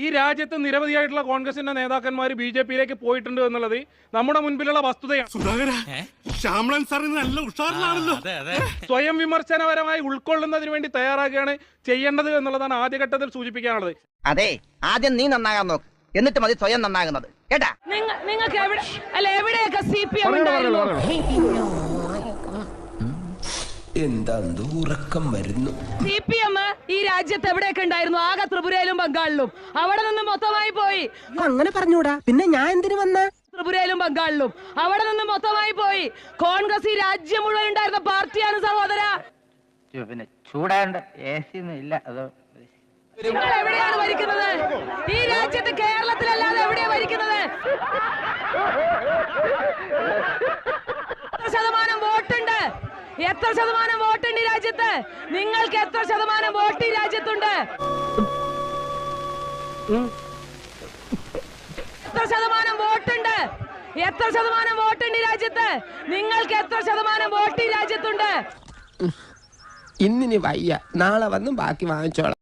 ഈ രാജ്യത്ത് നിരവധിയായിട്ടുള്ള കോൺഗ്രസിന്റെ നേതാക്കന്മാർ ബി.ജെ.പിയിലേക്ക് പോയിട്ടുണ്ട് എന്നുള്ളത് നമ്മുടെ മുൻപിലുള്ള വസ്തുതയാണ്. സ്വയം വിമർശനപരമായി ഉൾക്കൊള്ളുന്നതിന് വേണ്ടി തയ്യാറാക്കുകയാണ് ചെയ്യേണ്ടത് എന്നുള്ളതാണ് ആദ്യഘട്ടത്തിൽ സൂചിപ്പിക്കാനുള്ളത്. അതെ, ആദ്യം നീ നന്നാകാൻ നോക്ക്, എന്നിട്ട് മതി സ്വയം നന്നാകുന്നത്. കേട്ടാ, നിങ്ങൾക്ക് എവിടെയൊക്കെ CPM എന്താ ഉറക്കം വരുന്നു? CPM ഈ രാജ്യത്ത് എവിടെയൊക്കെ ഉണ്ടായിരുന്നു? ആകെ ത്രിപുരയിലും ബംഗാളിലും. അവിടെ നിന്ന് മൊത്തമായി പോയി. അങ്ങനെ പറഞ്ഞൂടാ, പിന്നെ ഞാൻ എന്തിനു വന്ന? ത്രിപുരയിലും ബംഗാളിലും അവിടെ നിന്ന് മൊത്തമായി പോയി. കോൺഗ്രസ് ഈ രാജ്യം മുഴുവൻ ഉണ്ടായിരുന്ന പാർട്ടിയാണ് സഹോദര. പിന്നെ ചൂടാണ്ട് AC ഇല്ല. അത് നിങ്ങൾ എവിടെയാണ് ഭരിക്കുന്നത്? ഈ രാജ്യത്ത് കേരളത്തിലല്ലാതെ എവിടെയാണ് ഭരിക്കുന്നത്? ശതമാനം വോട്ടുണ്ട്. എത്ര ശതമാനം വോട്ടുണ്ട് ഈ രാജ്യത്ത്? നിങ്ങൾക്ക് എത്ര ശതമാനം വോട്ട് ഈ രാജ്യത്തുണ്ട്? എത്ര ശതമാനം വോട്ടുണ്ട്? എത്ര ശതമാനം വോട്ടുണ്ട് ഈ രാജ്യത്ത്? നിങ്ങൾക്ക് എത്ര ശതമാനം വോട്ട് ഈ രാജ്യത്തുണ്ട്? ഇന്നിനി വയ്യ, നാളെ വന്നും ബാക്കി വാങ്ങിച്ചോളാം.